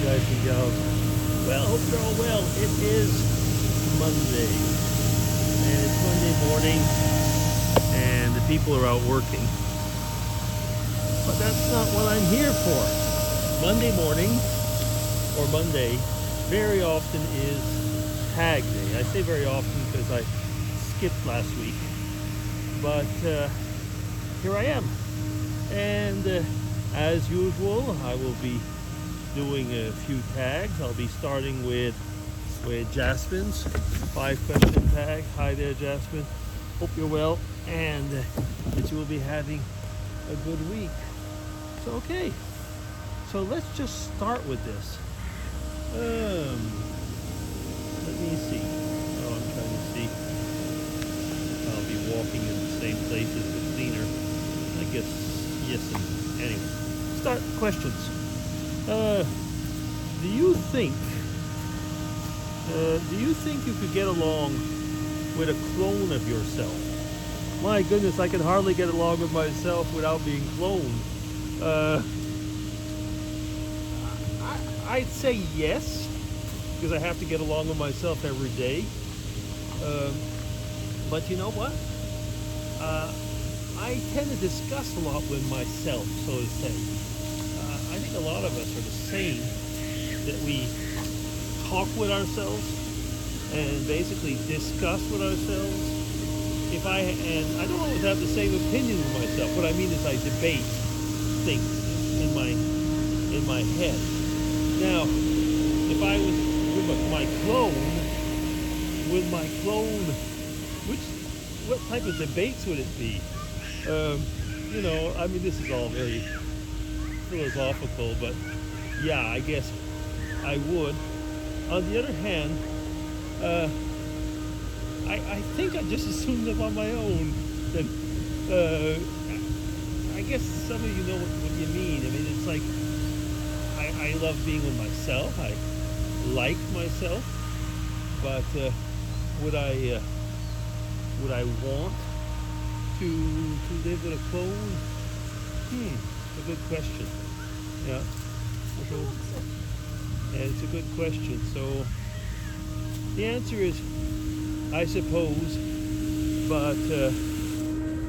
guys and gals. Well, hope you're all well. It is Monday, and it's Monday morning, and the people are out working. But that's not what I'm here for. Monday morning, or Monday, very often is tag day. I say very often because I skipped last week, but here I am. And as usual, I will be doing a few tags. I'll be starting with Jasmine's 5-question tag. Hi there, Jasmine. Hope you're well and that you will be having a good week. So, okay. So let's just start with this. Let me see. Oh, I'm trying to see. I'll be walking in the same place as the cleaner. I guess yes. And anyway, start questions. Do you think you could get along with a clone of yourself? My goodness, I can hardly get along with myself without being cloned. I'd say yes, because I have to get along with myself every day. But you know what? I tend to discuss a lot with myself, so to say. I think a lot of us are the same, that we talk with ourselves and basically discuss with ourselves. And I don't always have the same opinion with myself. What I mean is I debate things in my head. Now, if I was with my clone, what type of debates would it be? I mean, this is all very philosophical, but yeah, I guess I would. On the other hand, I think I just assumed them on my own. Then I guess some of you know what you mean. I mean, it's like I love being with myself. I like myself, but would I want to live with a clone? A good question. Yeah. It's a good question. So the answer is, I suppose, but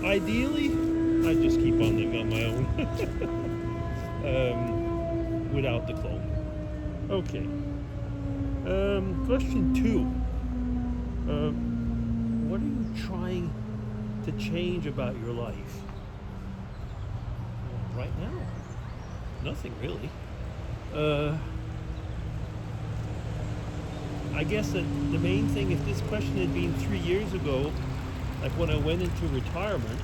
ideally, I just keep on living on my own without the clone. Okay. Question 2. What are you trying to change about your life? Right now, nothing really. I guess that the main thing, if this question had been 3 years ago, like when I went into retirement,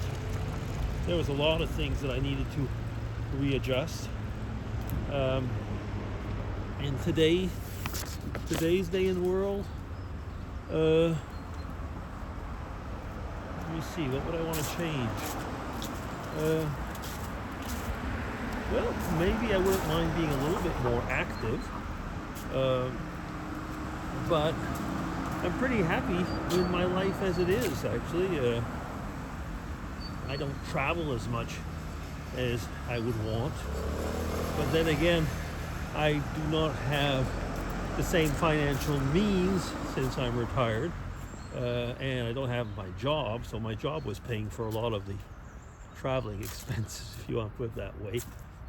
there was a lot of things that I needed to readjust. And today's day in the world, let me see, what would I want to change? Well, maybe I wouldn't mind being a little bit more active. But I'm pretty happy with my life as it is, actually. I don't travel as much as I would want. But then again, I do not have the same financial means since I'm retired. And I don't have my job, so my job was paying for a lot of the traveling expenses, if you want to put it that way.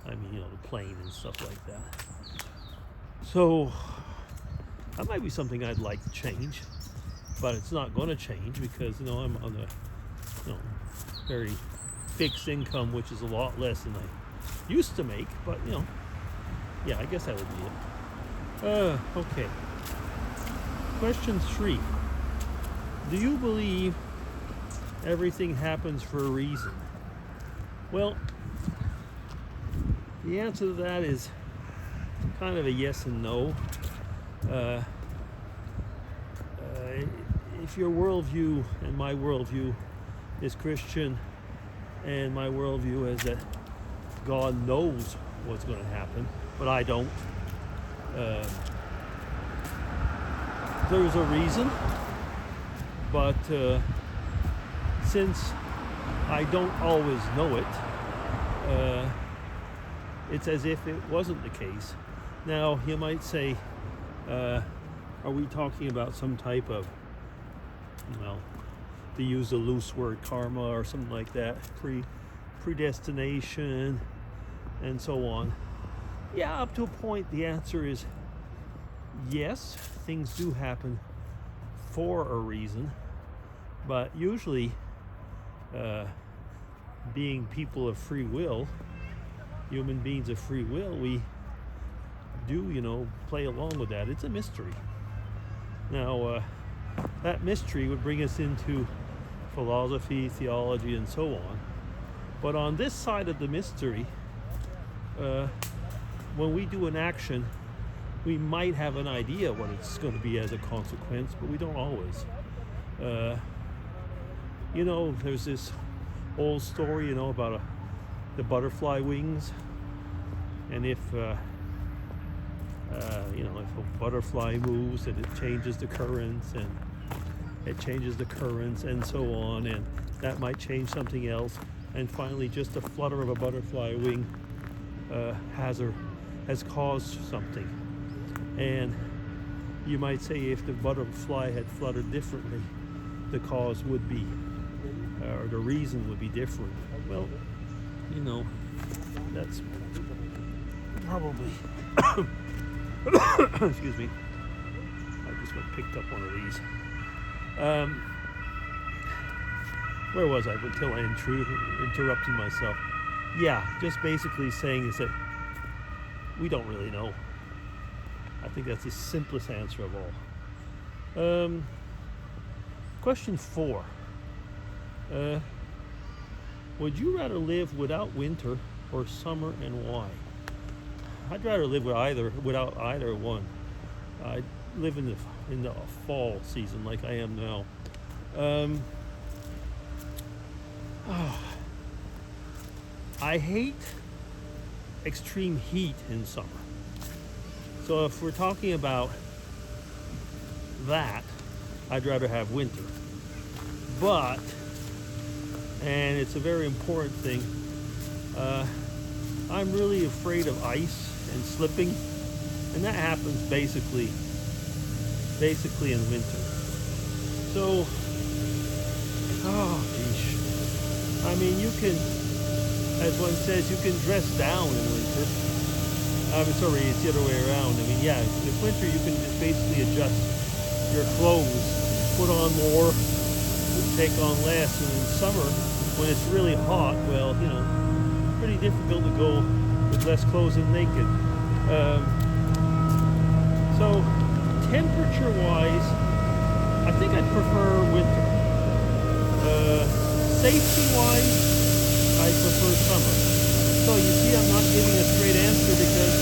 I mean, the plane and stuff like that. So that might be something I'd like to change, but it's not going to change because, I'm on a very fixed income, which is a lot less than I used to make, but, yeah, I guess that would be it. Okay. Question 3. Do you believe everything happens for a reason? Well, the answer to that is kind of a yes and no. If your worldview and my worldview is Christian, and my worldview is that God knows what's going to happen, but I don't. There's a reason, but since I don't always know it, it's as if it wasn't the case. Now, you might say, are we talking about some type of, well, to use a loose word, karma or something like that, predestination and so on? Yeah, up to a point, the answer is yes, things do happen for a reason, but usually being people of free will, human beings of free will, we do, play along with that. It's a mystery. Now, that mystery would bring us into philosophy, theology, and so on. But on this side of the mystery, when we do an action, we might have an idea what it's going to be as a consequence, but we don't always. There's this old story, about the butterfly wings, and if a butterfly moves, and it changes the currents, and so on, and that might change something else, and finally, just a flutter of a butterfly wing has caused something. And you might say if the butterfly had fluttered differently, the cause would be, or the reason would be different. Well, that's probably, excuse me, I just picked up one of these. Where was I until I interrupted myself? Yeah, just basically saying is that we don't really know. I think that's the simplest answer of all. Question 4. Would you rather live without winter or summer, and why? I'd rather live without either one. I live in the fall season like I am now. I hate extreme heat in summer. So if we're talking about that, I'd rather have winter. But, and it's a very important thing, I'm really afraid of ice and slipping, and that happens basically in winter. So, I mean, you can, as one says, you can dress down in winter. Sorry, it's the other way around. I mean, yeah, in winter you can just basically adjust your clothes, put on more, take on less, and in summer, when it's really hot, well, pretty difficult to go with less clothes and naked. So, temperature-wise, I think I'd prefer winter. Safety-wise, I prefer summer. So you see, I'm not giving a straight answer because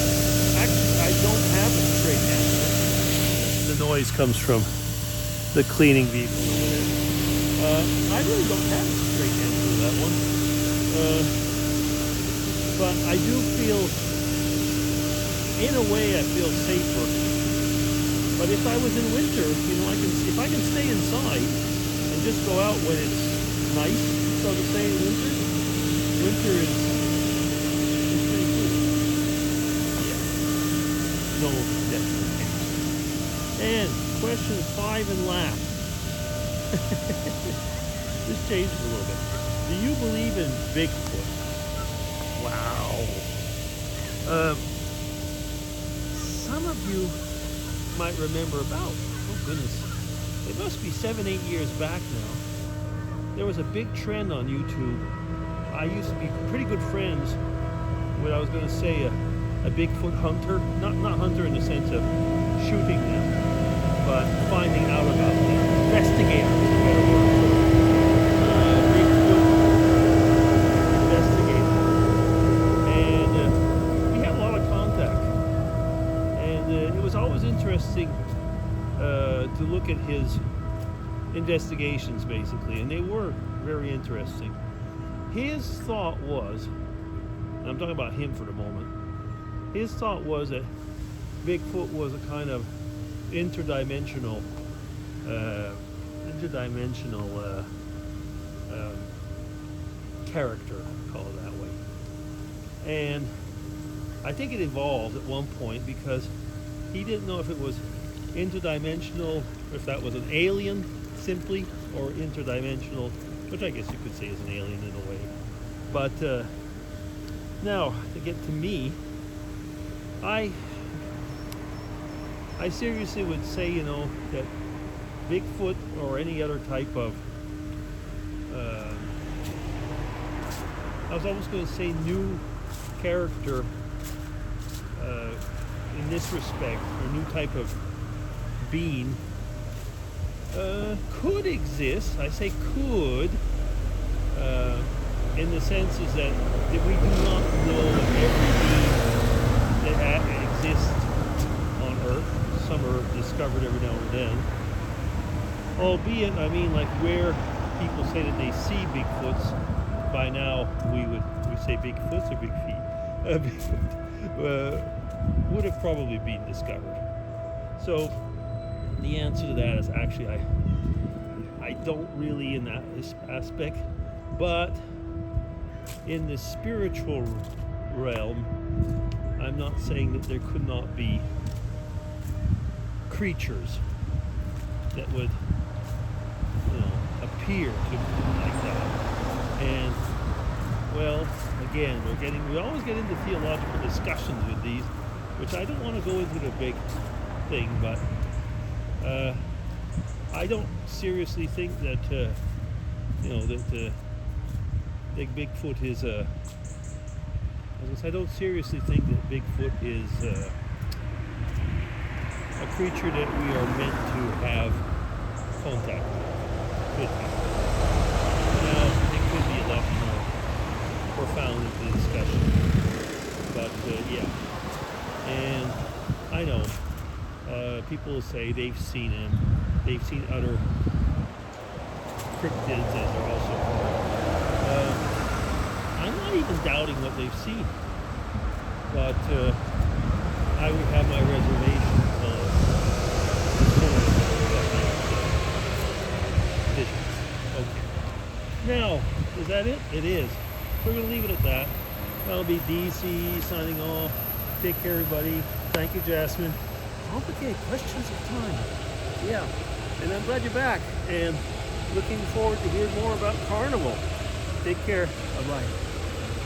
actually I don't have a straight answer. The noise comes from the cleaning vehicle over there. I really don't have a straight answer to that one. But I do feel, in a way, I feel safer. But if I was in winter, if I can stay inside and just go out when it's nice, so to say, winter is pretty cool. Yeah. No definite answer. And question 5 and last. This changes a little bit. Do you believe in Bigfoot? Wow. Some of you might remember about, oh goodness, it must be 7-8 years back now. There was a big trend on YouTube. I used to be pretty good friends with, I was going to say, a Bigfoot hunter. Not hunter in the sense of shooting them, but finding out about them. Investigator is a better word for it. Bigfoot investigator. And we had a lot of contact. And it was always interesting to look at his investigations, basically, and they were very interesting. His thought was, and I'm talking about him for the moment, his thought was that Bigfoot was a kind of interdimensional character, call it that way. And I think it evolved at one point because he didn't know if it was interdimensional, if that was an alien simply, or interdimensional, which I guess you could say is an alien in a way. But now, to get to me, I seriously would say, that Bigfoot or any other type of, I was almost going to say new character in this respect, or new type of being, could exist. I say could, in the sense is that we do not know every being that exists on Earth. Some are discovered every now and then. Albeit, I mean, like where people say that they see Bigfoots, by now we say Bigfoots or big feet, would have probably been discovered. So the answer to that is actually I don't really in that aspect, but in the spiritual realm, I'm not saying that there could not be creatures that would, appear to be like that. And well, again, we always get into theological discussions with these, which I don't want to go into the big thing, but I don't seriously think that that Bigfoot is I don't seriously think that Bigfoot is a creature that we are meant to have contact with. Now, it could be a lot more profound into the discussion, but yeah. And I know people say they've seen him, they've seen other cryptids, as they're also called. I'm not even doubting what they've seen, but I would have my reservations on visions. Okay. Now, is that it? It is. We're going to leave it at that. That'll be DC signing off. Take care, everybody. Thank you, Jasmine. Complicated questions of time. Yeah. And I'm glad you're back. And looking forward to hear more about Carnival. Take care. Bye-bye.